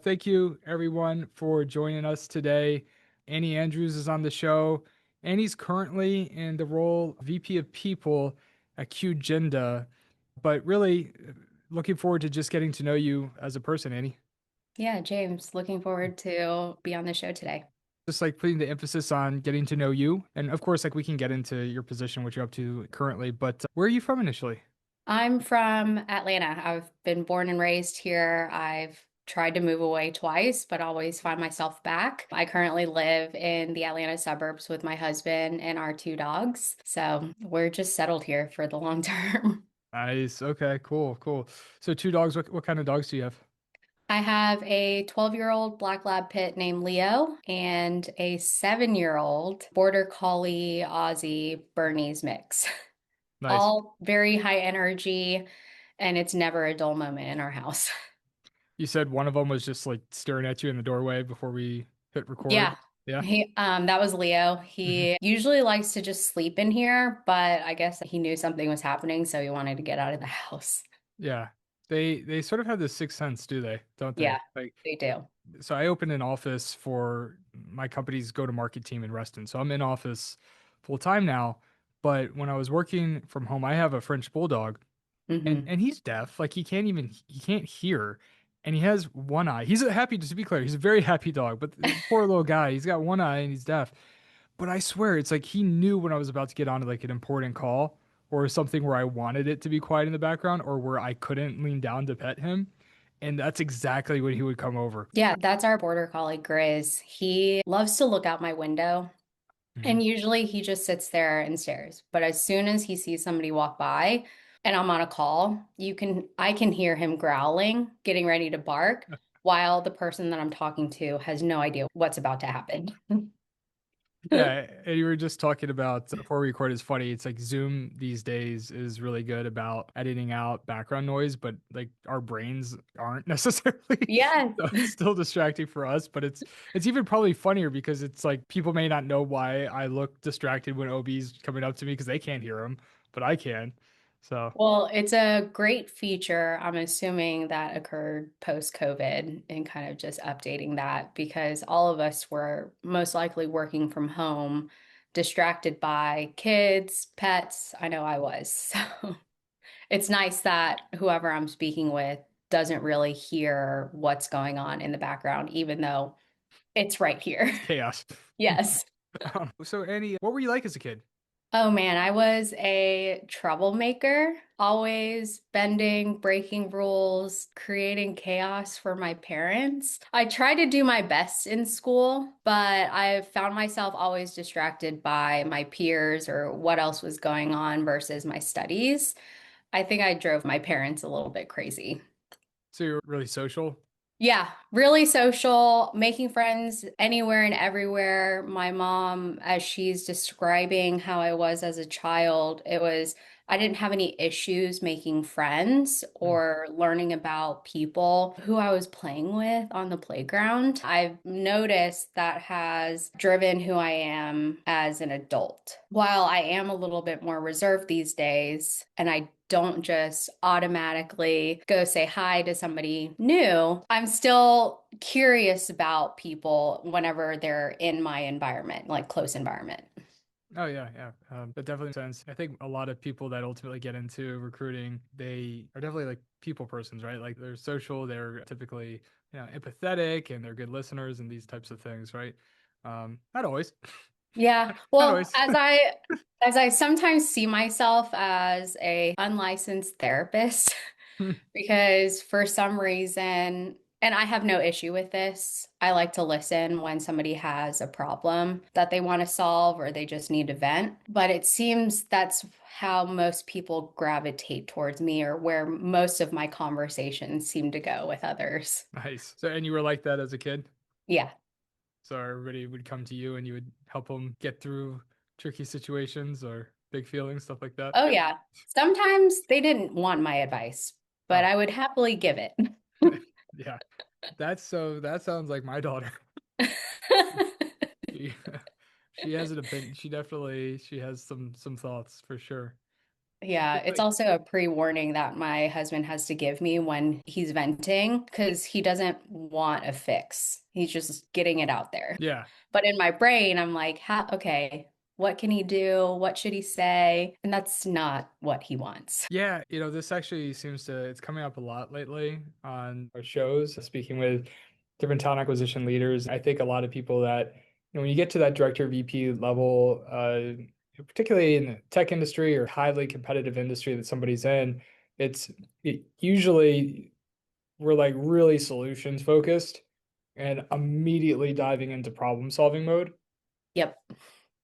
Thank you, everyone, for joining us today. Annie Andrews is on the show. Annie's currently in the role VP of People at QGenda, but really looking forward to just getting to know you as a person, Annie. Yeah, James, looking forward to be on the show today. Just like putting the emphasis on getting to know you. And of course, like we can get into your position, what you're up to currently, but where are you from initially? I'm from Atlanta. I've been born and raised here. I've tried to move away twice, but always find myself back. I currently live in the Atlanta suburbs with my husband and our two dogs. So we're just settled here for the long term. Nice. Okay, cool, cool. So two dogs, what kind of dogs do you have? I have a 12-year-old black lab pit named Leo and a 7-year-old border collie Aussie Bernese mix. Nice. All very high energy, and it's never a dull moment in our house. You said one of them was just like staring at you in the doorway before we hit record. Yeah. Yeah. That was Leo. Mhm. He usually likes to just sleep in here, but I guess he knew something was happening, so he wanted to get out of the house. Yeah. They sort of have this sixth sense, do they? Don't they? Yeah, Like, they do. so I opened an office for my company's go-to-market team in Reston. So I'm in office full time now. But when I was working from home, I have a French bulldog and Hmm. he's deaf. Like he can't hear. And he has one eye. He's a happy, just to be clear, he's a very happy dog, but the poor little guy, he's got one eye and he's deaf. But I swear, it's like he knew when I was about to get on like an important call or something where I wanted it to be quiet in the background or where I couldn't lean down to pet him. And that's exactly when he would come over. Yeah, that's our border collie, Grizz. He loves to look out my window, Mhm. and usually he just sits there and stares. But as soon as he sees somebody walk by and I'm on a call, I can hear him growling, getting ready to bark, while the person that I'm talking to has no idea what's about to happen. Yeah, and you were just talking about before we record. It's funny. It's like Zoom these days is really good about editing out background noise, but like our brains aren't necessarily. Yes. So it's still distracting for us, but it's even probably funnier because it's like people may not know why I look distracted when OB's coming up to me because they can't hear him, but I can. So Well, it's a great feature. I'm assuming that occurred post-COVID and kind of just updating that because all of us were most likely working from home, distracted by kids, pets. I know I was. So it's nice that whoever I'm speaking with doesn't really hear what's going on in the background, even though it's right here. it's chaos. Yes. So Annie, what were you like as a kid? Oh man, I was a troublemaker, always bending, breaking rules, creating chaos for my parents. I tried to do my best in school, but I found myself always distracted by my peers or what else was going on versus my studies. I think I drove my parents a little bit crazy. So you're really social? Yeah, really social, making friends anywhere and everywhere. My mom, as she's describing how I was as a child, I didn't have any issues making friends Hmm. or learning about people who I was playing with on the playground. I've noticed that has driven who I am as an adult. While I am a little bit more reserved these days, and I don't just automatically go say hi to somebody new. I'm still curious about people whenever they're in my environment, like close environment. Oh yeah, yeah. That definitely makes sense. I think a lot of people that ultimately get into recruiting, they are definitely like people persons, right? Like they're social, they're typically, empathetic and they're good listeners and these types of things, right? Not always. Yeah. Not Well, always. as I sometimes see myself as a unlicensed therapist because for some reason, and I have no issue with this, I like to listen when somebody has a problem that they want to solve or they just need to vent. But it seems that's how most people gravitate towards me or where most of my conversations seem to go with others. Nice. So, and you were like that as a kid? Yeah. So everybody would come to you and you would help them get through tricky situations or big feelings, stuff like that? Oh, yeah. Sometimes they didn't want my advice, but Oh, I would happily give it. yeah. That sounds like my daughter. She, she has an opinion. She has some thoughts for sure. Yeah, It's it's like, also a pre-warning that my husband has to give me when he's venting because he doesn't want a fix. He's just getting it out there. yeah. But in my brain, I'm like, okay, what can he do? What should he say? And that's not what he wants. Yeah, this actually it's coming up a lot lately on our shows, speaking with different talent acquisition leaders. I think a lot of people that, when you get to that director VP level, particularly in the tech industry or highly competitive industry that somebody's in, usually we're like really solutions focused and immediately diving into problem solving mode. Yep.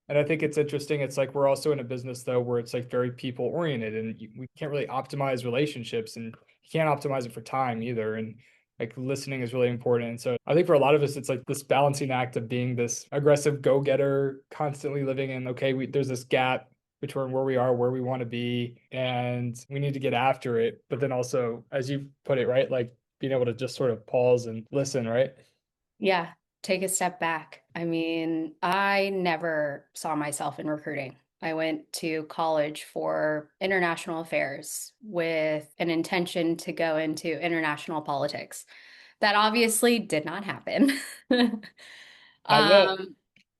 And I think it's interesting. It's like we're also in a business though where it's like very people oriented and we can't really optimize relationships and you can't optimize it for time either. And like listening is really important. And so I think for a lot of us, it's like this balancing act of being this aggressive go-getter, constantly living in, okay, there's this gap between where we are, where we want to be, and we need to get after it. But then also, as you put it, right, like being able to just sort of pause and listen, right? Yeah. Take a step back. I mean, I never saw myself in recruiting. I went to college for international affairs with an intention to go into international politics. That obviously did not happen. Not yet. Um,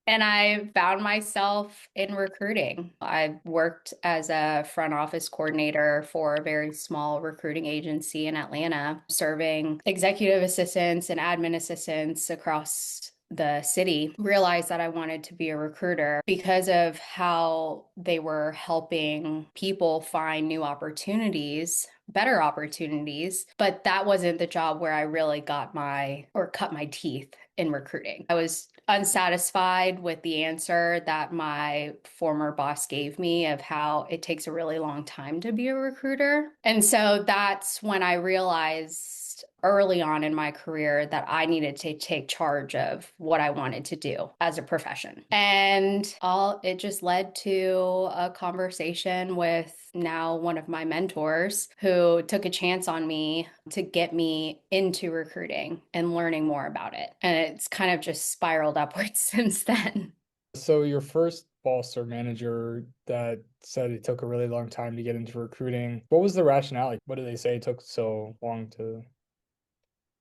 and I found myself in recruiting. I worked as a front office coordinator for a very small recruiting agency in Atlanta, serving executive assistants and admin assistants across the city. Realized that I wanted to be a recruiter because of how they were helping people find new opportunities, better opportunities. But that wasn't the job where I really got my or cut my teeth in recruiting. I was unsatisfied with the answer that my former boss gave me of how it takes a really long time to be a recruiter. And so that's when I realized early on in my career that I needed to take charge of what I wanted to do as a profession. And all it just led to a conversation with now one of my mentors who took a chance on me to get me into recruiting and learning more about it. And it's kind of just spiraled upwards since then. So your first boss or manager that said it took a really long time to get into recruiting, what was the rationale? Like, what did they say it took so long to?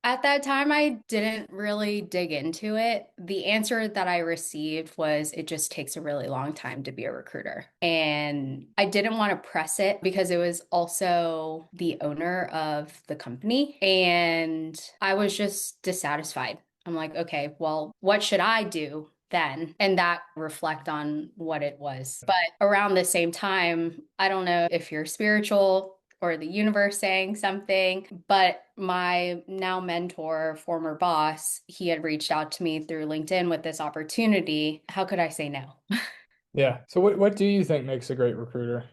At that time, I didn't really dig into it. The answer that I received was it just takes a really long time to be a recruiter. And I didn't want to press it because it was also the owner of the company. And I was just dissatisfied. I'm like, okay, well, what should I do then? And that reflect on what it was. But around the same time, I don't know if you're spiritual or the universe saying something. But my now mentor, former boss, he had reached out to me through LinkedIn with this opportunity. How could I say no? Yeah. So what do you think makes a great recruiter?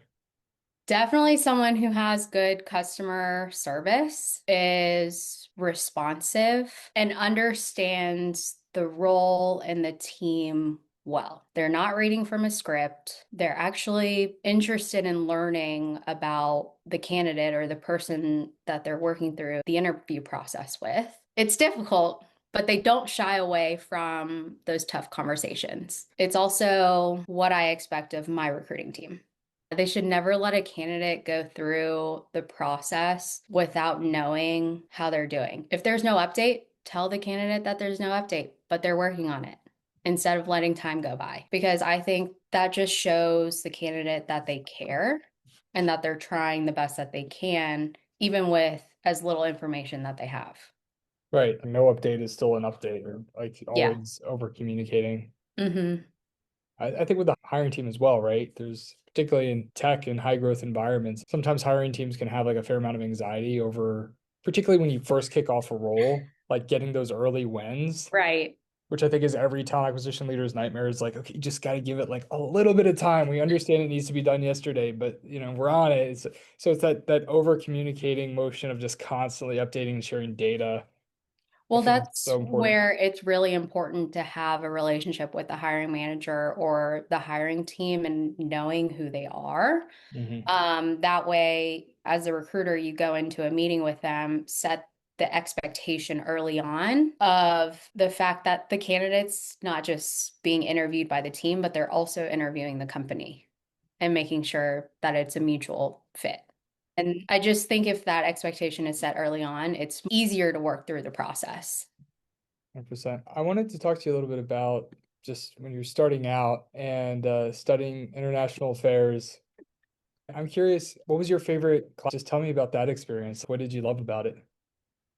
Definitely someone who has good customer service, is responsive, and understands the role and the team well. They're not reading from a script. They're actually interested in learning about the candidate or the person that they're working through the interview process with. It's difficult, but they don't shy away from those tough conversations. It's also what I expect of my recruiting team. They should never let a candidate go through the process without knowing how they're doing. If there's no update, tell the candidate that there's no update, but they're working on it instead of letting time go by. Because I think that just shows the candidate that they care and that they're trying the best that they can, even with as little information that they have. Right. No update is still an update, or like Yeah. always over communicating. Mm-hmm. I think with the hiring team as well, right? There's particularly in tech and high growth environments, sometimes hiring teams can have like a fair amount of anxiety over, particularly when you first kick off a role, like getting those early wins, Right. which I think is every talent acquisition leader's nightmare is like, okay, you just got to give it like a little bit of time. We understand it needs to be done yesterday, but we're on it. So it's that over communicating motion of just constantly updating and sharing data. I Well, feel like it's that's so important. where it's really important to have a relationship with the hiring manager or the hiring team and knowing who they are. Hmm. That way, as a recruiter, you go into a meeting with them, set the expectation early on of the fact that the candidate's not just being interviewed by the team, but they're also interviewing the company. and making sure that it's a mutual fit. And I just think if that expectation is set early on, it's easier to work through the process. 100%. I wanted to talk to you a little bit about just when you're starting out and studying international affairs. I'm curious, what was your favorite class? Just tell me about that experience. What did you love about it?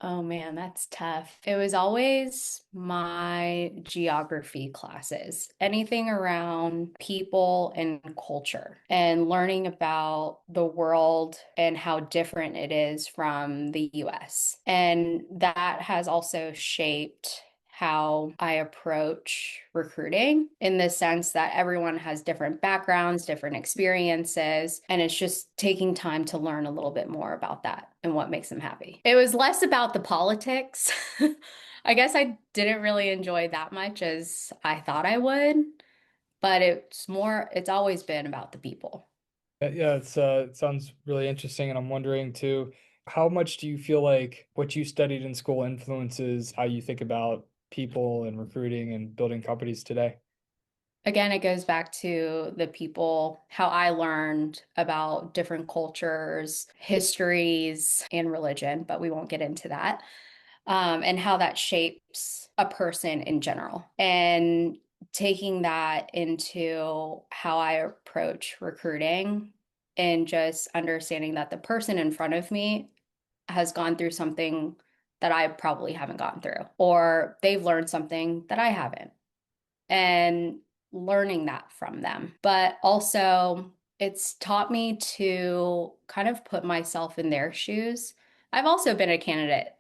Oh man, that's tough. It was always my geography classes, anything around people and culture, and learning about the world and how different it is from the US. And that has also shaped how I approach recruiting in the sense that everyone has different backgrounds, different experiences, and it's just taking time to learn a little bit more about that and what makes them happy. It was less about the politics. I guess I didn't really enjoy that much as I thought I would, but it's always been about the people. Yeah, it sounds really interesting, and I'm wondering too, how much do you feel like what you studied in school influences how you think about people and recruiting and building companies today? Again, it goes back to the people, how I learned about different cultures, histories, and religion, but we won't get into that, and how that shapes a person in general. And taking that into how I approach recruiting and just understanding that the person in front of me has gone through something that I probably haven't gone through, or they've learned something that I haven't and learning that from them. But also, it's taught me to kind of put myself in their shoes. I've also been a candidate,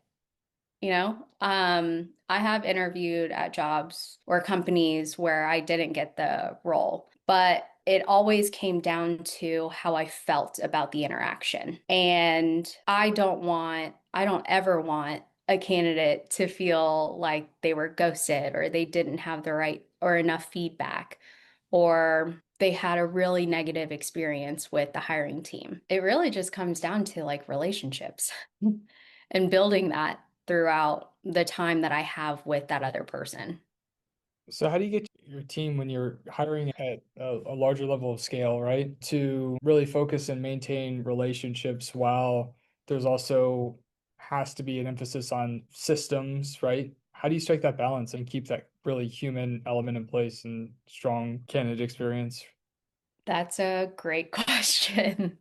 I have interviewed at jobs or companies where I didn't get the role, but it always came down to how I felt about the interaction. And I don't ever want a candidate to feel like they were ghosted or they didn't have the right or enough feedback or they had a really negative experience with the hiring team. It really just comes down to like relationships and building that throughout the time that I have with that other person. So how do you get your team when you're hiring at a larger level of scale, right? To really focus and maintain relationships while there's also has to be an emphasis on systems, right? How do you strike that balance and keep that really human element in place and strong candidate experience? That's a great question.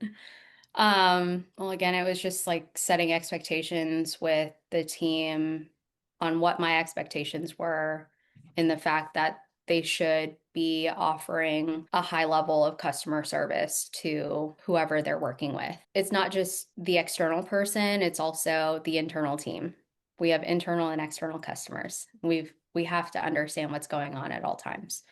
Well, again, it was just like setting expectations with the team on what my expectations were and the fact that they should be offering a high level of customer service to whoever they're working with. It's not just the external person, it's also the internal team. We have internal and external customers. We have to understand what's going on at all times.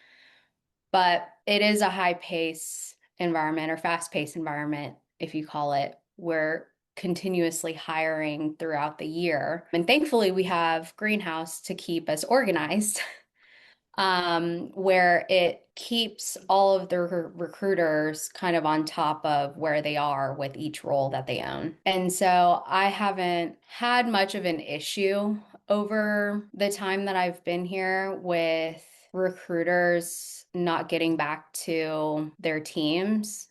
But it is a high pace environment or fast paced environment, if you call it. We're continuously hiring throughout the year. And thankfully, we have Greenhouse to keep us organized, where it keeps all of the recruiters kind of on top of where they are with each role that they own. And so I haven't had much of an issue over the time that I've been here with recruiters not getting back to their teams.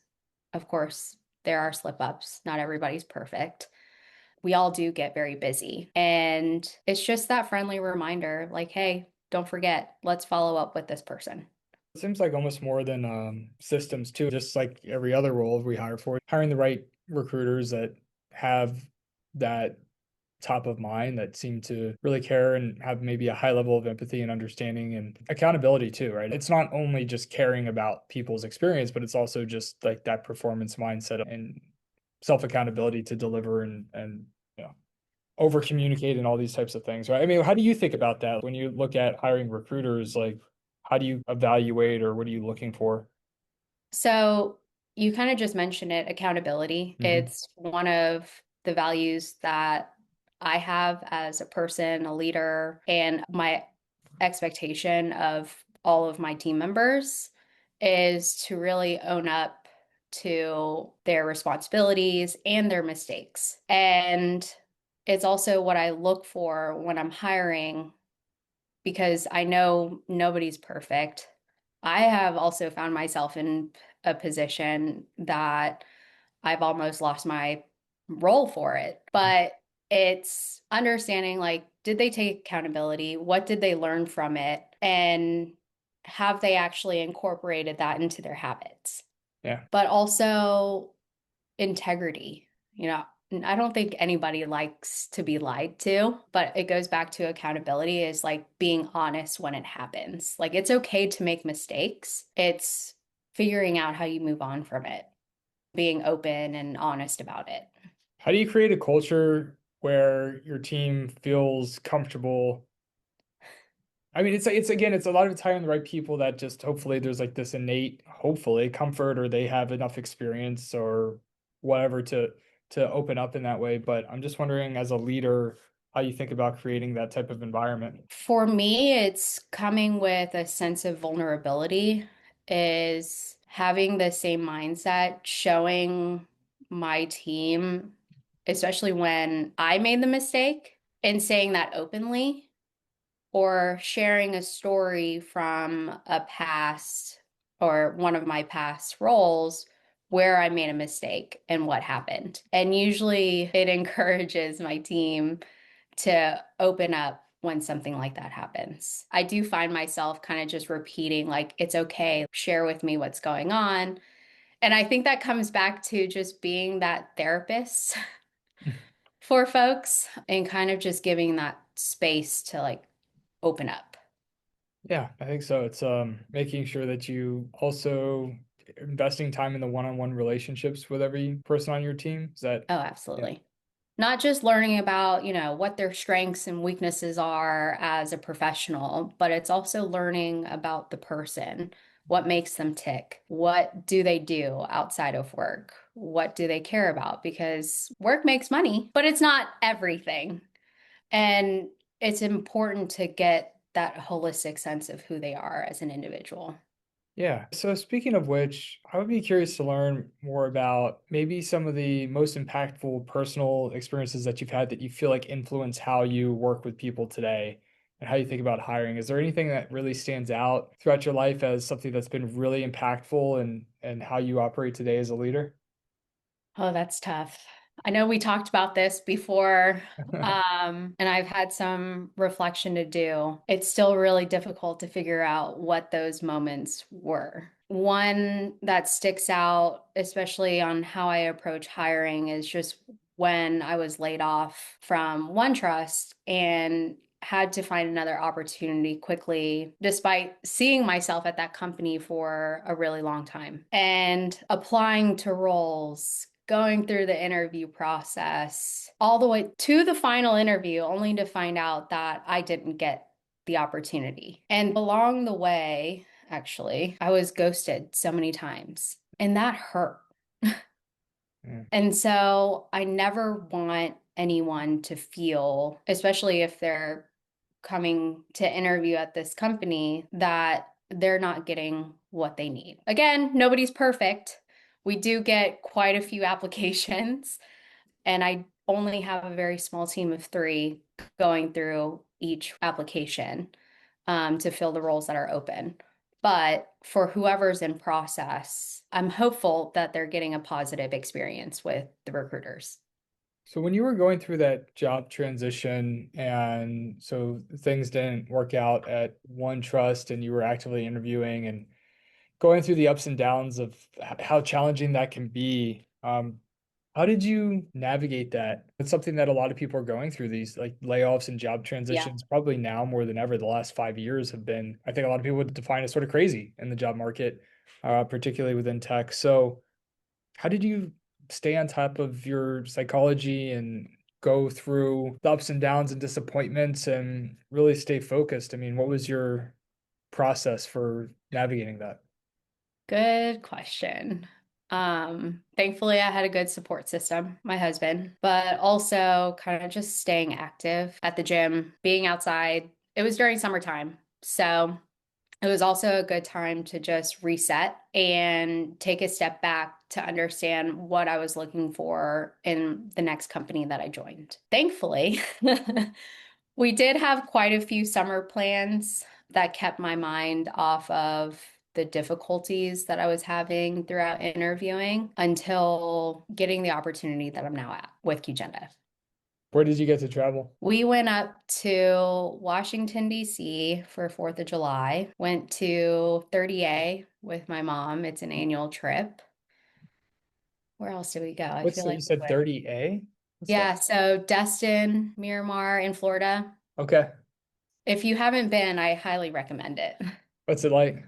Of course, there are slip ups. Not everybody's perfect. We all do get very busy. And it's just that friendly reminder like, hey, don't forget, let's follow up with this person. It seems like almost more than systems too, just like every other role we hire for, hiring the right recruiters that have that top of mind that seem to really care and have maybe a high level of empathy and understanding and accountability too, right? It's not only just caring about people's experience, but it's also just like that performance mindset and self accountability to deliver and you know over communicate and all these types of things, right? I mean, how do you think about that when you look at hiring recruiters? Like, how do you evaluate or what are you looking for? So you kind of just mentioned it, accountability. Hmm. It's one of the values that I have as a person, a leader, and my expectation of all of my team members is to really own up to their responsibilities and their mistakes. And it's also what I look for when I'm hiring because I know nobody's perfect. I have also found myself in a position that I've almost lost my role for it. But it's understanding like, did they take accountability? What did they learn from it? And have they actually incorporated that into their habits? Yeah. But also integrity. I don't think anybody likes to be lied to, but it goes back to accountability is like being honest when it happens. Like it's okay to make mistakes. It's figuring out how you move on from it, being open and honest about it. How do you create a culture where your team feels comfortable? I mean, it's again, it's a lot of it's hiring the right people that just hopefully there's like this innate, hopefully comfort or they have enough experience or whatever to open up in that way. But I'm just wondering, as a leader, how you think about creating that type of environment. For me, it's coming with a sense of vulnerability, is having the same mindset, showing my team, especially when I made the mistake, and saying that openly, or sharing a story from a past or one of my past roles where I made a mistake and what happened. And usually it encourages my team to open up when something like that happens. I do find myself kind of just repeating, like, it's okay, share with me what's going on. And I think that comes back to just being that therapist for folks and kind of just giving that space to like open up. Yeah, I think so. It's making sure that you also investing time in the one-on-one relationships with every person on your team. Is that Oh, yeah. absolutely. Not just learning about, what their strengths and weaknesses are as a professional, but it's also learning about the person. What makes them tick? What do they do outside of work? What do they care about? Because work makes money, but it's not everything. And it's important to get that holistic sense of who they are as an individual. Yeah. So speaking of which, I would be curious to learn more about maybe some of the most impactful personal experiences that you've had that you feel like influence how you work with people today and how you think about hiring. Is there anything that really stands out throughout your life as something that's been really impactful and how you operate today as a leader? Oh, that's tough. I know we talked about this before, and I've had some reflection to do. It's still really difficult to figure out what those moments were. One that sticks out, especially on how I approach hiring, is just when I was laid off from OneTrust and had to find another opportunity quickly, despite seeing myself at that company for a really long time and applying to roles, going through the interview process, all the way to the final interview, only to find out that I didn't get the opportunity. And along the way, actually, I was ghosted so many times, and that hurt. Mm. And so I never want anyone to feel, especially if they're coming to interview at this company, that they're not getting what they need. Again, nobody's perfect. We do get quite a few applications, and I only have a very small team of three going through each application to fill the roles that are open. But for whoever's in process, I'm hopeful that they're getting a positive experience with the recruiters. So when you were going through that job transition and so things didn't work out at OneTrust and you were actively interviewing and going through the ups and downs of how challenging that can be, how did you navigate that? It's something that a lot of people are going through these like layoffs and job Yeah. transitions, probably now more than ever. The last 5 years have been, I think a lot of people would define as sort of crazy in the job market, particularly within tech. So how did you stay on top of your psychology and go through the ups and downs and disappointments and really stay focused? I mean, what was your process for navigating that? Good question. Thankfully, I had a good support system, my husband, but also kind of just staying active at the gym, being outside. It was during summertime. So it was also a good time to just reset and take a step back to understand what I was looking for in the next company that I joined. Thankfully, we did have quite a few summer plans that kept my mind off of the difficulties that I was having throughout interviewing until getting the opportunity that I'm now at with QGenda. Where did you get to travel? We went up to Washington, D.C. for 4th of July, went to 30A with my mom. It's an annual trip. Where else did we go? I What's feel that? You like we said went. 30A? What's that? Yeah, so Destin, Miramar in Florida. Okay. If you haven't been, I highly recommend it. What's it like?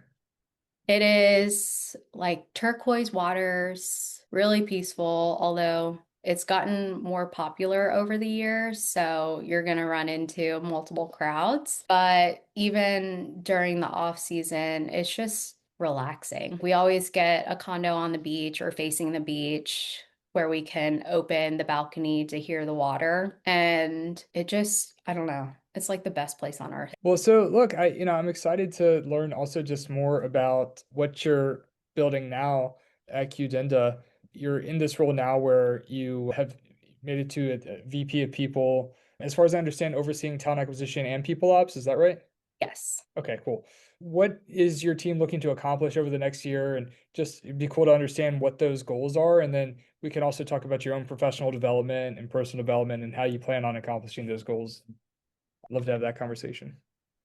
It is like turquoise waters, really peaceful, although it's gotten more popular over the years, so you're going to run into multiple crowds. But even during the off season, it's just relaxing. We always get a condo on the beach or facing the beach where we can open the balcony to hear the water. And it just, I don't know, it's like the best place on earth. Well, so look, I'm excited to learn also just more about what you're building now at QGenda. You're in this role now where you have made it to a VP of people. As far as I understand, overseeing talent acquisition and people ops, is that right? Yes. Okay, cool. What is your team looking to accomplish over the next year? And just it'd be cool to understand what those goals are. And then we can also talk about your own professional development and personal development and how you plan on accomplishing those goals. I'd love to have that conversation.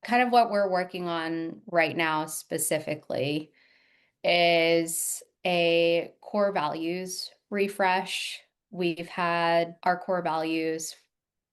Kind of what we're working on right now specifically is a core values refresh. We've had our core values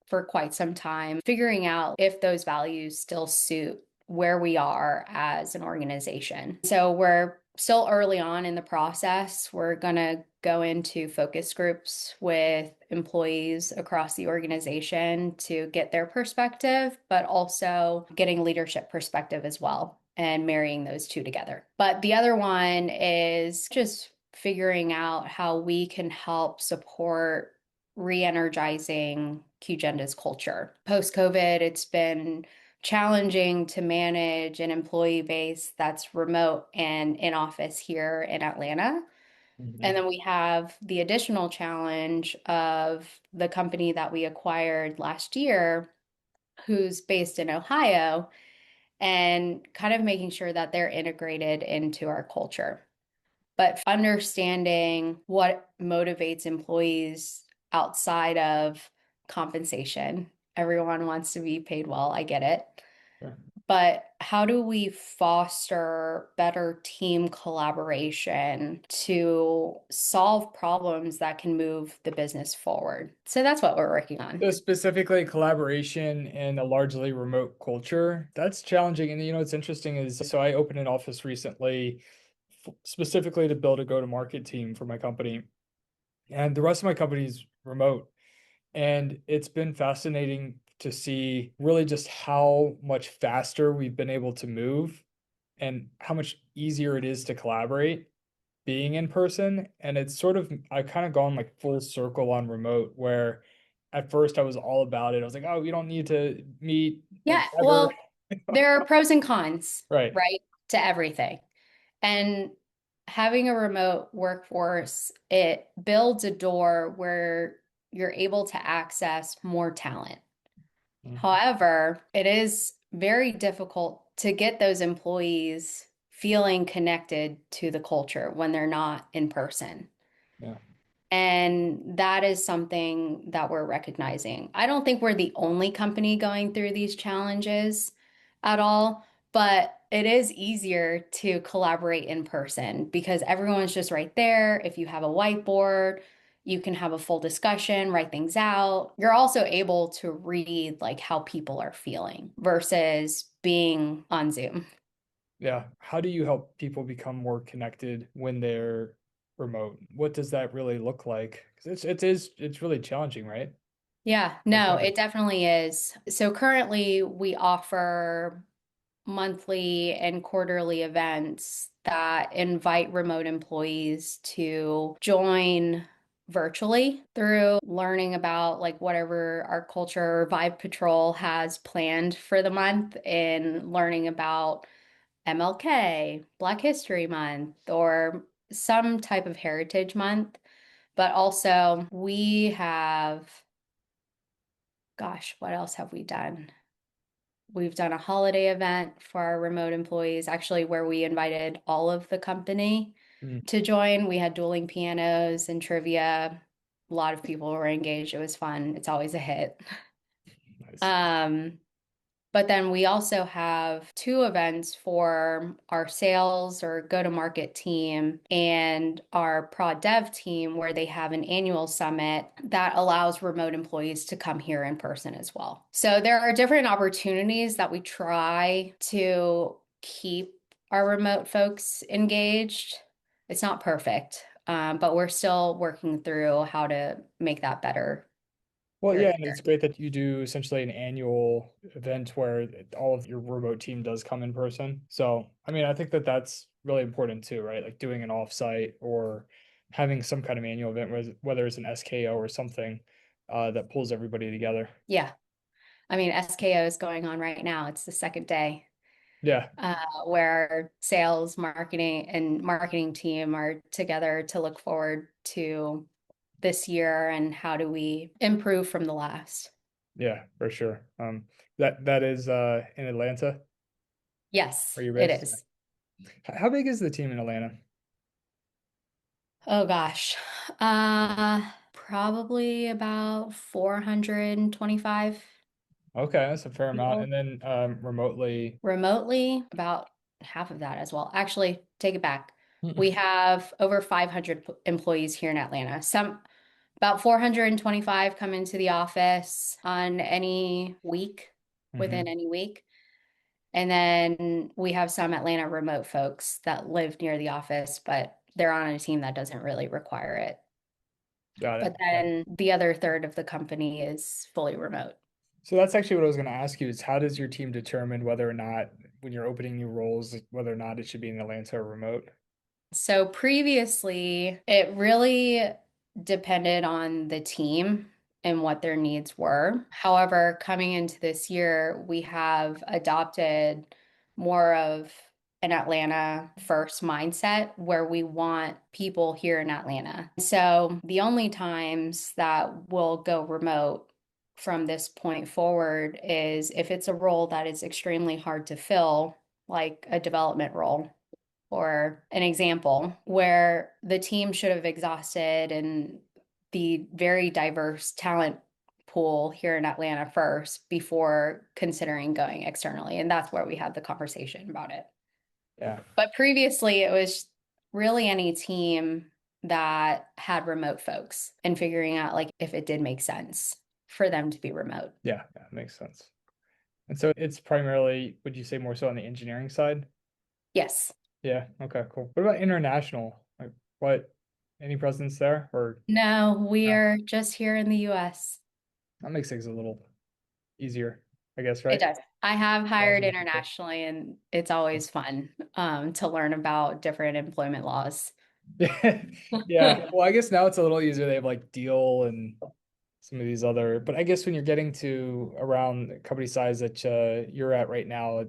for quite some time, figuring out if those values still suit where we are as an organization. So we're still early on in the process. We're going to go into focus groups with employees across the organization to get their perspective, but also getting leadership perspective as well and marrying those two together. But the other one is just figuring out how we can help support re-energizing QGenda's culture. Post-COVID, it's been challenging to manage an employee base that's remote and in office here in Atlanta. And Mhm. then we have the additional challenge of the company that we acquired last year, who's based in Ohio, and kind of making sure that they're integrated into our culture. But understanding what motivates employees outside of compensation. Everyone wants to be paid well, I get it. Sure. But how do we foster better team collaboration to solve problems that can move the business forward? So that's what we're working on. So specifically collaboration in a largely remote culture, that's challenging. And it's interesting is so I opened an office recently specifically to build a go-to-market team for my company. And the rest of my company is remote. And it's been fascinating to see really just how much faster we've been able to move and how much easier it is to collaborate being in person. And it's sort of, I've kind of gone like full circle on remote where at first I was all about it. I was like, oh, you don't need to meet like Yeah, ever. well, there are pros and cons, Right. right, to everything. And having a remote workforce, it builds a door where you're able to access more talent. Mhm. However, it is very difficult to get those employees feeling connected to the culture when they're not in person. Yeah. And that is something that we're recognizing. I don't think we're the only company going through these challenges at all, but it is easier to collaborate in person because everyone's just right there. If you have a whiteboard, you can have a full discussion, write things out. You're also able to read like how people are feeling versus being on Zoom. Yeah. How do you help people become more connected when they're remote? What does that really look like? 'Cause it's really challenging, right? Yeah, Like, no, yeah. it definitely is. So currently we offer monthly and quarterly events that invite remote employees to join virtually through learning about like whatever our culture Vibe Patrol has planned for the month and learning about MLK, Black History Month, or some type of heritage month. But also we have, gosh, what else have we done? We've done a holiday event for our remote employees, actually, where we invited all of the company Mm, to join. We had dueling pianos and trivia. A lot of people were engaged. It was fun. It's always a hit. nice. Um, but then we also have two events for our sales or go-to-market team and our prod dev team where they have an annual summit that allows remote employees to come here in person as well. So there are different opportunities that we try to keep our remote folks engaged. It's not perfect, but we're still working through how to make that better Well, here yeah, and and there. it's great that you do essentially an annual event where all of your remote team does come in person. So, I mean, I think that that's really important too, right? Like doing an offsite or having some kind of annual event, whether it's an SKO or something that pulls everybody together. Yeah. I mean, SKO is going on right now. It's the second day, Yeah, where sales, marketing, and marketing team are together to look forward to this year and how do we improve from the last. yeah, for sure. That is in Atlanta, Yes, where you're it based. is. How big is the team in Atlanta? Oh gosh. Probably about 425 Okay, that's a fair amount. people. And then remotely. Remotely, about half of that as well. Actually, take it back. We Hmm. have over 500 employees here in Atlanta. Some about 425 come into the office on any week, within any week. And then we have some Atlanta remote folks that live near the office, but they're on a team that doesn't really require it. Got it. But then the other third of the company is fully remote. So that's actually what I was going to ask you is how does your team determine whether or not when you're opening new roles, like, whether or not it should be in Atlanta or remote? So previously, it really depended on the team and what their needs were. However, coming into this year, we have adopted more of an Atlanta first mindset where we want people here in Atlanta. So the only times that we'll go remote from this point forward is if it's a role that is extremely hard to fill, like a development role or an example where the team should have exhausted and the very diverse talent pool here in Atlanta first before considering going externally. And that's where we had the conversation about it. Yeah. But previously, it was really any team that had remote folks and figuring out like if it did make sense for them to be remote. Yeah, yeah, makes sense. And so it's primarily, would you say more so on the engineering side? Yes. Yeah, okay, cool. What about international? Like what, any presence there or No, we no? are just here in the US. That makes things a little easier, I guess, It right? does. I have hired Knowledgeable people. internationally, and it's always fun to learn about different employment laws. Yeah. Yeah. Well, I guess now it's a little easier. They have like Deal and some of these other, but I guess when you're getting to around the company size that you're at right now,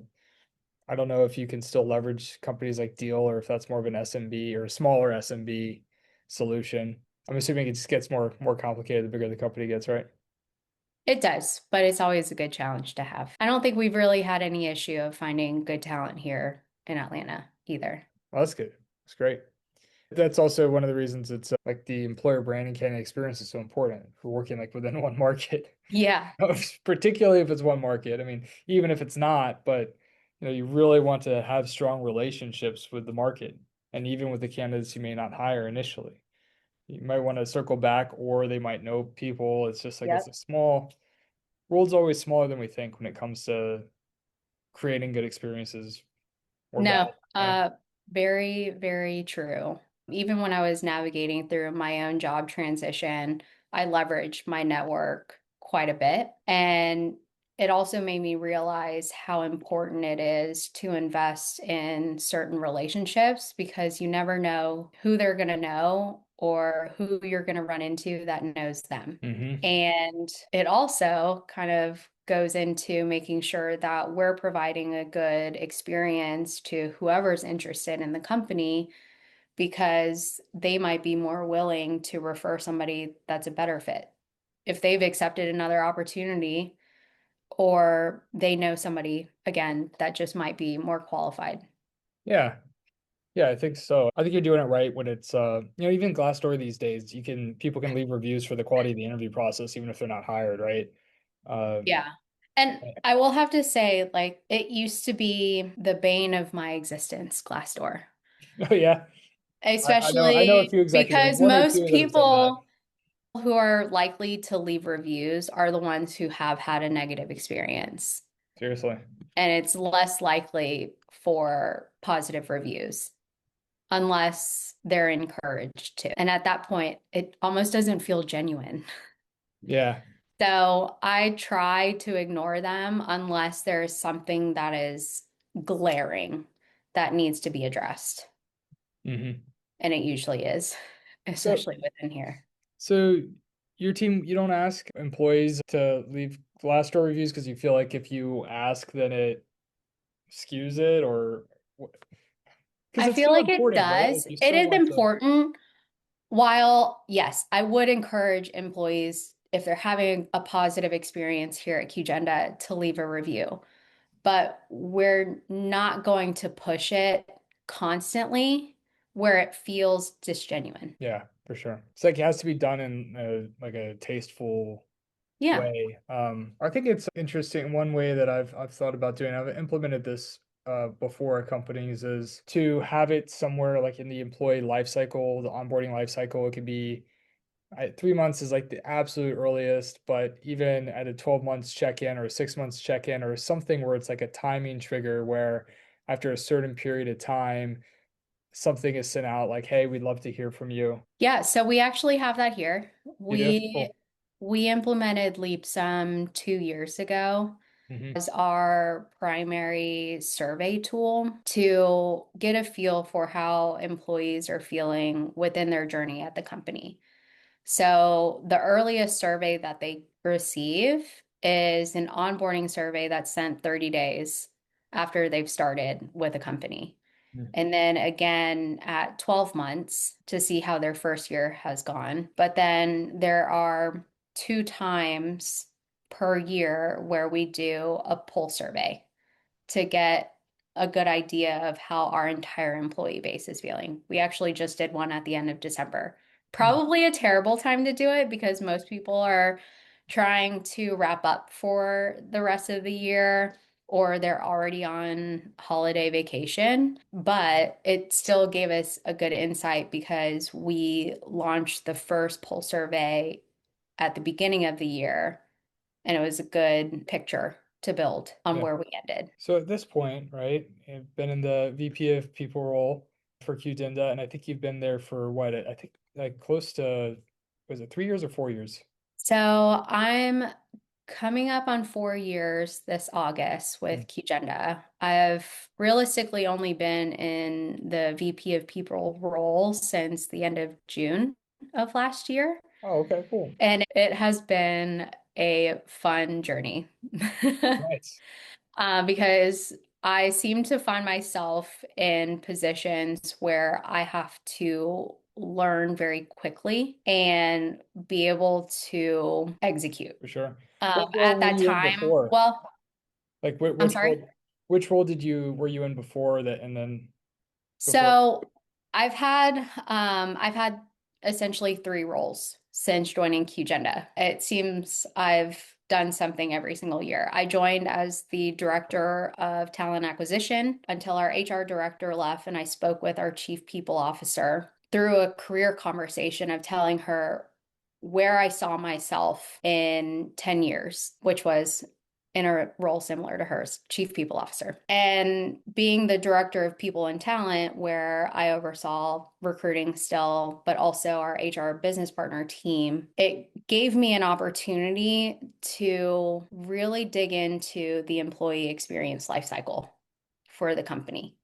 I don't know if you can still leverage companies like Deal or if that's more of an SMB or a smaller SMB solution. I'm assuming it just gets more complicated the bigger the company gets, right? It does, but it's always a good challenge to have. I don't think we've really had any issue of finding good talent here in Atlanta either. Well, that's good. That's great. That's also one of the reasons it's like the employer branding candidate experience is so important for working like within one market. Yeah. Particularly if it's one market. I mean, even if it's not, but you really want to have strong relationships with the market and even with the candidates you may not hire initially. You might want to circle back or they might know people. It's just like it's Yep. a small world's always smaller than we think when it comes to creating good experiences or bad. No, very, very true. Even when I was navigating through my own job transition, I leveraged my network quite a bit. And it also made me realize how important it is to invest in certain relationships because you never know who they're going to know or who you're going to run into that knows them. Hmm. And it also kind of goes into making sure that we're providing a good experience to whoever's interested in the company because they might be more willing to refer somebody that's a better fit. If they've accepted another opportunity, or they know somebody again that just might be more qualified. Yeah. Yeah, I think so. I think you're doing it right when it's even Glassdoor these days, people can leave reviews for the quality of the interview process even if they're not hired, right? Uh, Yeah. And I will have to say, like, it used to be the bane of my existence, Glassdoor. oh yeah. I know a Especially few executives, because one or most two that have said that. people who are likely to leave reviews are the ones who have had a negative experience. Seriously. And it's less likely for positive reviews unless they're encouraged to. And at that point, it almost doesn't feel genuine. Yeah. So I try to ignore them unless there's something that is glaring that needs to be addressed. hmm And it usually is, So especially within here. so your team, you don't ask employees to leave Glassdoor reviews because you feel like if you ask, then it skews it, or because I it's feel still like it important, right? Like does. you It still is want to. important. While, yes, I would encourage employees, if they're having a positive experience here at QGenda, to leave a review. But we're not going to push it constantly where it feels disgenuine. Yeah, for sure. It's like it has to be done in like a tasteful Yeah. way. I think it's interesting. One way that I've thought about doing, I've implemented this before at companies, is to have it somewhere like in the employee life cycle, the onboarding life cycle. It could be 3 months is like the absolute earliest, but even at a 12 months check-in or a 6 months check-in or something where it's like a timing trigger where after a certain period of time, something is sent out like, hey, we'd love to hear from you. Yeah, so we actually have that here. You do? We Cool. we implemented Leap some 2 years ago hmm as our primary survey tool to get a feel for how employees are feeling within their journey at the company. So the earliest survey that they receive is an onboarding survey that's sent 30 days after they've started with a company. And then again at 12 months to see how their first year has gone. But then there are 2 times per year where we do a poll survey to get a good idea of how our entire employee base is feeling. We actually just did one at the end of December. Probably a terrible time to do it because most people are trying to wrap up for the rest of the year or they're already on holiday vacation. But it still gave us a good insight because we launched the first poll survey at the beginning of the year, and it was a good picture to build on Yeah. where we ended. So at this point, right, you've been in the VP of people role for QGenda, and I think you've been there for what, I think like close to, was it 3 years or 4 years? So I'm coming up on 4 years this August Mm. with QGenda. I've realistically only been in the VP of People role since the end of June of last year, Oh, okay, cool. and it has been a fun journey. Nice. Because I seem to find myself in positions where I have to learn very quickly and be able to execute. For sure. What role At were that you in time, before? well, Like I'm sorry. which role were you in before that, and then before? So I've had essentially 3 roles since joining QGenda. It seems I've done something every single year. I joined as the director of talent acquisition until our HR director left, and I spoke with our chief people officer through a career conversation of telling her where I saw myself in 10 years, which was in a role similar to hers, chief people officer. And being the director of people and talent, where I oversaw recruiting still, but also our HR business partner team, it gave me an opportunity to really dig into the employee experience lifecycle for the company,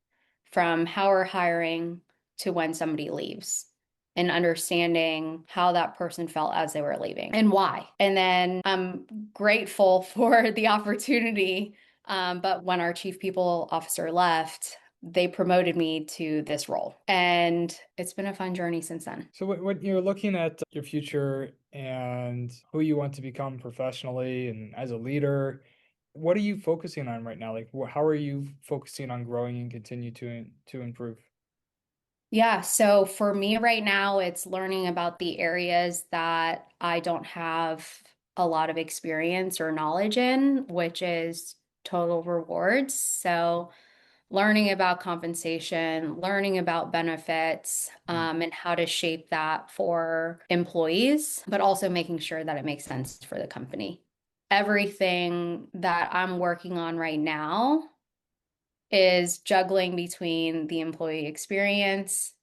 from how we're hiring to when somebody leaves, and understanding how that person felt as they were leaving and why. And then I'm grateful for the opportunity. But when our chief people officer left, they promoted me to this role. And it's been a fun journey since then. So when you're looking at your future and who you want to become professionally and as a leader, what are you focusing on right now? Like, how are you focusing on growing and continue to improve? Yeah, so for me right now, it's learning about the areas that I don't have a lot of experience or knowledge in, which is total rewards. So learning about compensation, learning about benefits, Mm. and how to shape that for employees, but also making sure that it makes sense for the company. Everything that I'm working on right now is juggling between the employee experience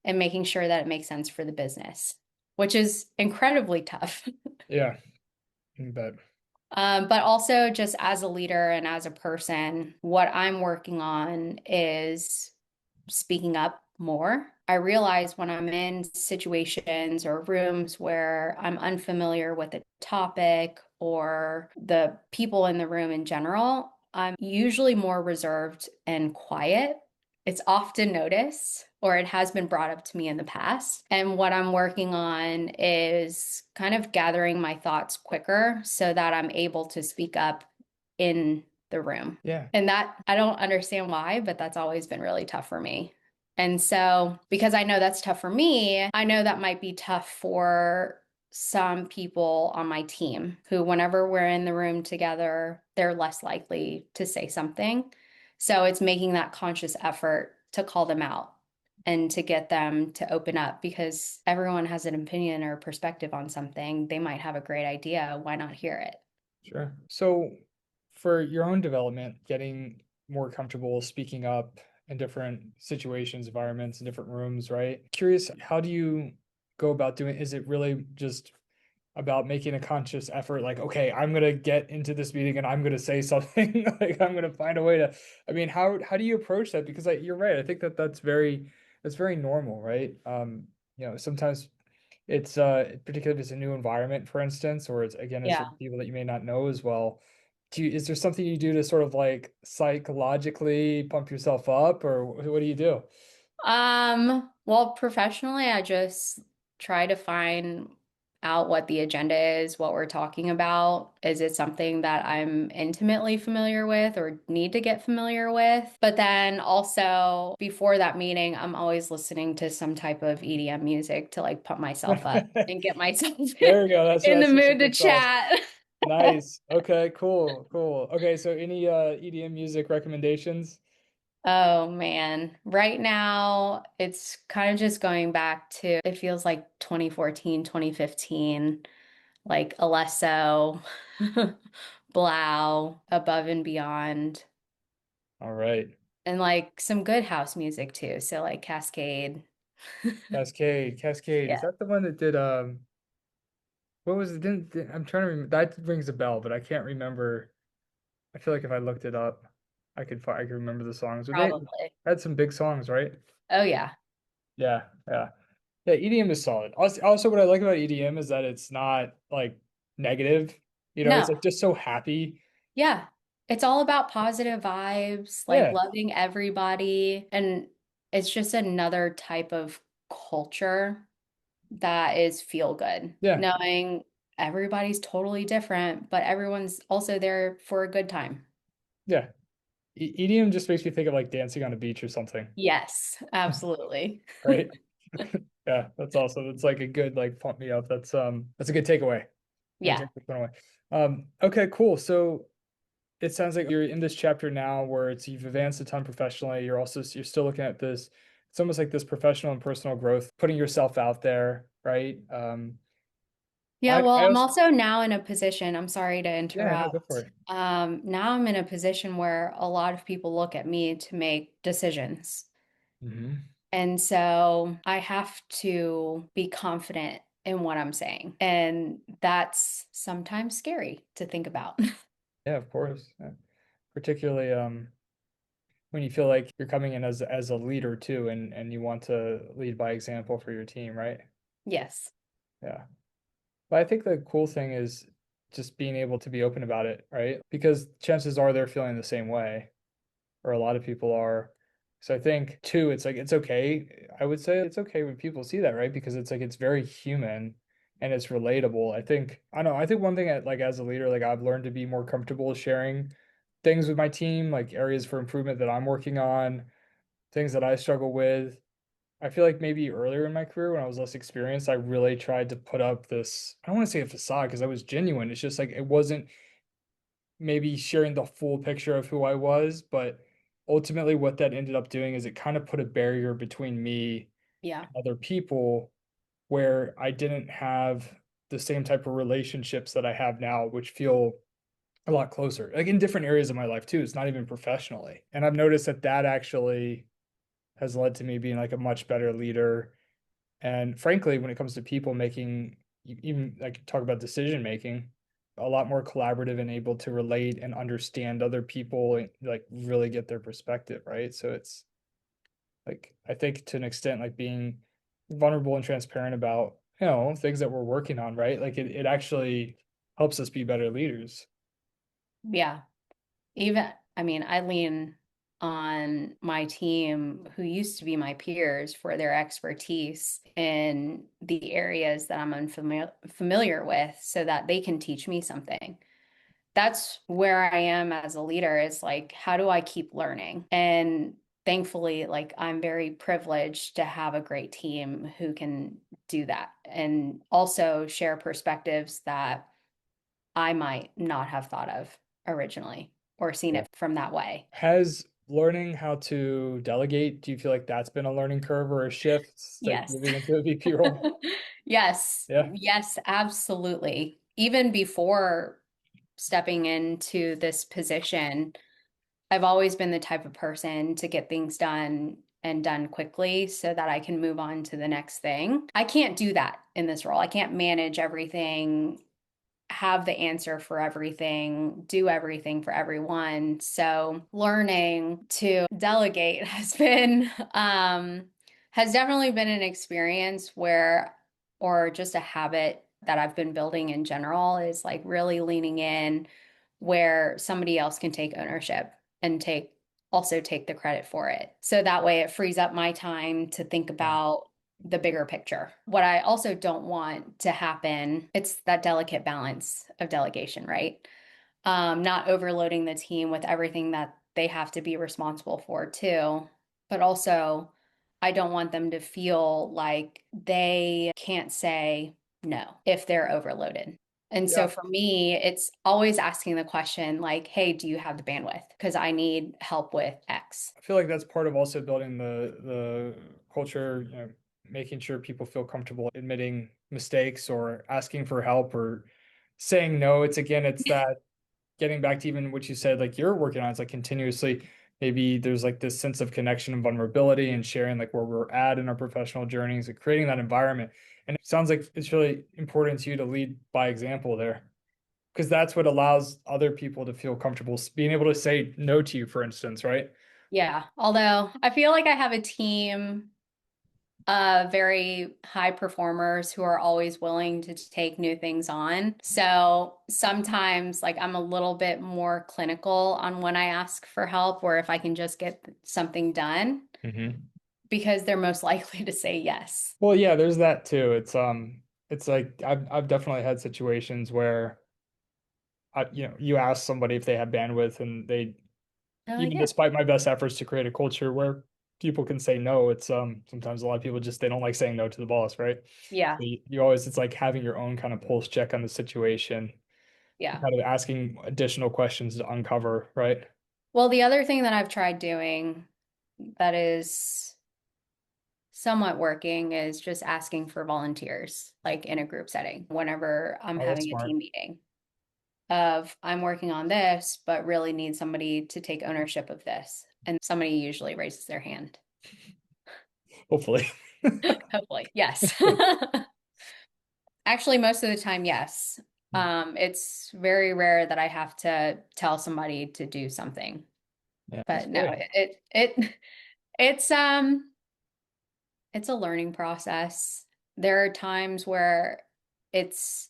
and making sure that it makes sense for the business, which is incredibly tough. Yeah, I bet. But also, just as a leader and as a person, what I'm working on is speaking up more. I realize when I'm in situations or rooms where I'm unfamiliar with a topic or the people in the room in general, I'm usually more reserved and quiet. It's often noticed, or it has been brought up to me in the past. And what I'm working on is kind of gathering my thoughts quicker so that I'm able to speak up in the room. Yeah, And that I don't understand why, but that's always been really tough for me. And so, because I know that's tough for me, I know that might be tough for some people on my team who, whenever we're in the room together, they're less likely to say something. So, it's making that conscious effort to call them out and to get them to open up because everyone has an opinion or perspective on something. They might have a great idea. Why not hear it? sure. So for your own development, getting more comfortable speaking up in different situations, environments, in different rooms, right? Curious, how do you go about doing, is it really just about making a conscious effort, like, okay, I'm gonna get into this meeting and I'm gonna say something, like I'm gonna find a way to, I mean, how do you approach that? Because you're right, I think that that's very normal, right? Sometimes it's particularly if it's a new environment, for instance, or it's again, it's Yeah. people that you may not know as well. Is there something you do to sort of like psychologically pump yourself up, or what do you do? Well, professionally, I just try to find out what the agenda is, what we're talking about. Is it something that I'm intimately familiar with or need to get familiar with? But then also before that meeting, I'm always listening to some type of EDM music to like pump myself up and get myself There we go. in the That's some mood to good sauce. chat. Nice. Okay, cool, cool. Okay, so any EDM music recommendations? Oh man. Right now, it's kind of just going back to it feels like 2014, 2015, like Alesso, Blau, Above and Beyond, All right. and like some good house music too. So like Cascade. Cascade. Cascade. Is Yeah, that the one that did what was it? I'm trying to remember, that rings a bell, but I can't remember. I feel like if I looked it up, I could remember the songs. But they probably. had some big songs, right? Oh yeah. Yeah, yeah. Yeah, EDM is solid. Also, what I like about EDM is that it's not like negative. It's No. like just so happy. Yeah. It's all about positive vibes, like Yeah, loving everybody. And it's just another type of culture that is feel good, yeah, knowing everybody's totally different, but everyone's also there for a good time. yeah. EDM just makes me think of like dancing on a beach or something, Yes, absolutely. right? Yeah, that's awesome. It's like a good like pump me up. That's a good takeaway. I'm gonna Yeah. take this one away. Okay, cool. So it sounds like you're in this chapter now where it's you've advanced a ton professionally. You're still looking at this. It's almost like this professional and personal growth, putting yourself out there, right? Yeah, well, I I'm also also now in a position, I'm sorry to yeah, no, go for interrupt. it. Now I'm in a position where a lot of people look at me to make decisions. Hmm. And so I have to be confident in what I'm saying. And that's sometimes scary to think about. Yeah, of course. Yeah. Particularly when you feel like you're coming in as a leader too, and you want to lead by example for your team, right? Yes. Yeah. But I think the cool thing is just being able to be open about it, right? Because chances are they're feeling the same way, or a lot of people are. So I think too, it's like it's okay. I would say it's okay when people see that, right? Because it's like it's very human. and it's relatable. I don't know, I think one thing like as a leader, like I've learned to be more comfortable sharing things with my team, like areas for improvement that I'm working on, things that I struggle with. I feel like maybe earlier in my career when I was less experienced, I really tried to put up this, I don't want to say a facade because I was genuine. It's just like it wasn't maybe sharing the full picture of who I was, but ultimately what that ended up doing is it kind of put a barrier between me Yeah. and other people where I didn't have the same type of relationships that I have now, which feel a lot closer, like in different areas of my life too. It's not even professionally. And I've noticed that that actually has led to me being like a much better leader. And frankly, when it comes to people making, even like talk about decision making, a lot more collaborative and able to relate and understand other people and like really get their perspective, right? So it's like I think to an extent, like being vulnerable and transparent about, things that we're working on, right? Like it actually helps us be better leaders. Yeah. Even, I mean, I lean on my team who used to be my peers for their expertise in the areas that I'm unfamiliar with so that they can teach me something. That's where I am as a leader is like, how do I keep learning? And thankfully, like, I'm very privileged to have a great team who can do that and also share perspectives that I might not have thought of originally or seen Yeah. it from that way. Has learning how to delegate, do you feel like that's been a learning curve or a shift, like Yes. moving into a VP role? Yes. Yeah. Yes, absolutely. Even before stepping into this position, I've always been the type of person to get things done and done quickly so that I can move on to the next thing. I can't do that in this role. I can't manage everything, have the answer for everything, do everything for everyone. So learning to delegate has definitely been an experience where or just a habit that I've been building in general is like really leaning in where somebody else can take ownership and take the credit for it. So that way it frees up my time to think Yeah. about the bigger picture. What I also don't want to happen, it's that delicate balance of delegation, right? Not overloading the team with everything that they have to be responsible for too. But also, I don't want them to feel like they can't say no if they're overloaded. And so Yeah. for me, it's always asking the question like, hey, do you have the bandwidth? Because I need help with X. I feel like that's part of also building the culture, making sure people feel comfortable admitting mistakes or asking for help or saying no. It's again, it's that getting back to even what you said, like you're working on, it's like continuously, maybe there's like this sense of connection and vulnerability and sharing like where we're at in our professional journeys and creating that environment. And it sounds like it's really important to you to lead by example there, because that's what allows other people to feel comfortable being able to say no to you, for instance, right? Yeah. Although I feel like I have a team very high performers who are always willing to take new things on. So sometimes, like, I'm a little bit more clinical on when I ask for help or if I can just get something done Hmm. because they're most likely to say yes. Well, yeah, there's that too. It's like I've definitely had situations where you ask somebody if they have bandwidth and they, They're like, even yeah, despite my best efforts to create a culture where people can say no, it's sometimes a lot of people just they don't like saying no to the boss, right? So yeah, you always, it's like having your own kind of pulse check on the situation, yeah. kind of asking additional questions to uncover, right? Well, the other thing that I've tried doing that is somewhat working is just asking for volunteers, like in a group setting, whenever I'm Oh, that's having a smart. team meeting. Of I'm working on this, but really need somebody to take ownership of this. And somebody usually raises their hand. Hopefully. Hopefully, yes. Actually, most of the time, yes. It's very rare that I have to tell somebody to do something. Yeah, that's But no, great. it's it's a learning process. There are times where it's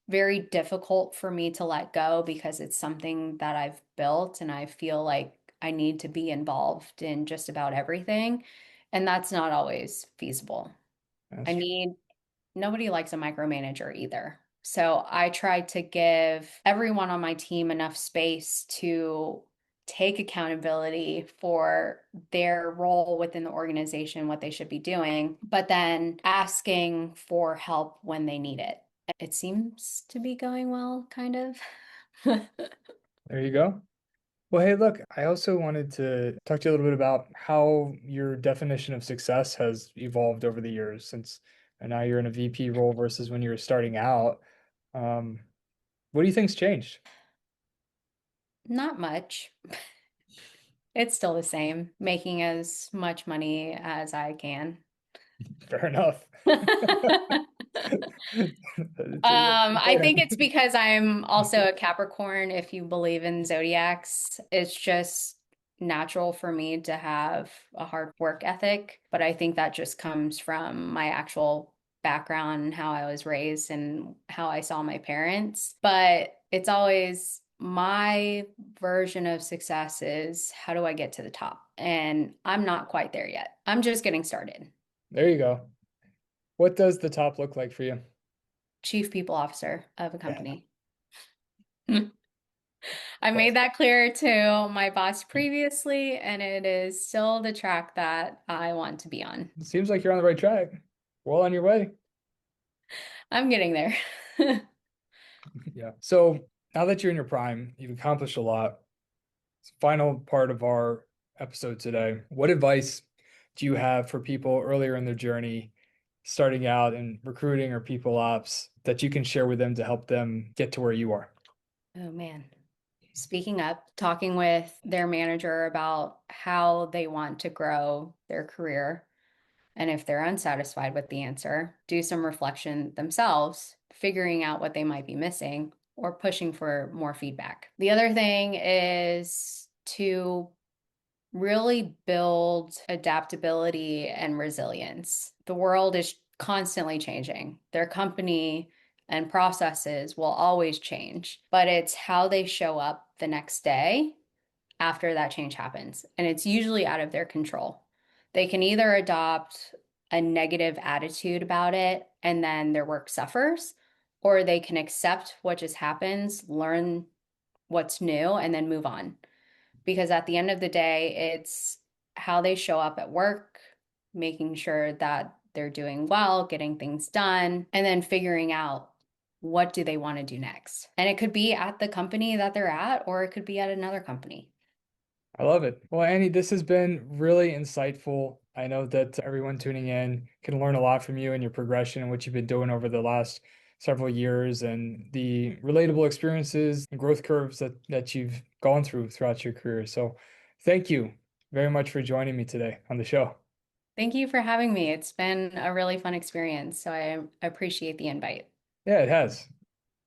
very difficult for me to let go because it's something that I've built and I feel like I need to be involved in just about everything. And that's not always feasible. I That's true. need nobody likes a micromanager either. So I try to give everyone on my team enough space to take accountability for their role within the organization, what they should be doing, but then asking for help when they need it. It seems to be going well, kind of. There you go. Well, hey, look, I also wanted to talk to you a little bit about how your definition of success has evolved over the years since and now you're in a VP role versus when you were starting out. Um, what do you think's changed? Not much. It's still the same, making as much money as I can. Fair enough. It's I fair. think it's because I'm also a Capricorn, if you believe in zodiacs. It's just natural for me to have a hard work ethic, but I think that just comes from my actual background and how I was raised and how I saw my parents. But it's always my version of success is how do I get to the top? And I'm not quite there yet. I'm just getting started. There you go. What does the top look like for you? Chief people officer of a Yeah. company. I made that clear to my boss previously, and it is still the track that I want to be on. It seems like you're on the right track. Well on your way. I'm getting there. Yeah. So now that you're in your prime, you've accomplished a lot. Final part of our episode today. What advice do you have for people earlier in their journey, starting out in recruiting or people ops, that you can share with them to help them get to where you are? Oh man. Speaking up, talking with their manager about how they want to grow their career. And if they're unsatisfied with the answer, do some reflection themselves, figuring out what they might be missing or pushing for more feedback. The other thing is to really build adaptability and resilience. The world is constantly changing. Their company and processes will always change, but it's how they show up the next day after that change happens. And it's usually out of their control. They can either adopt a negative attitude about it and then their work suffers, or they can accept what just happens, learn what's new, and then move on. Because at the end of the day, it's how they show up at work, making sure that they're doing well, getting things done, and then figuring out what do they want to do next. And it could be at the company that they're at, or it could be at another company. I love it. Well, Annie, this has been really insightful. I know that everyone tuning in can learn a lot from you and your progression and what you've been doing over the last several years and the relatable experiences and growth curves that you've gone through throughout your career. So thank you very much for joining me today on the show. Thank you for having me. It's been a really fun experience. So I appreciate the invite. Yeah, it has.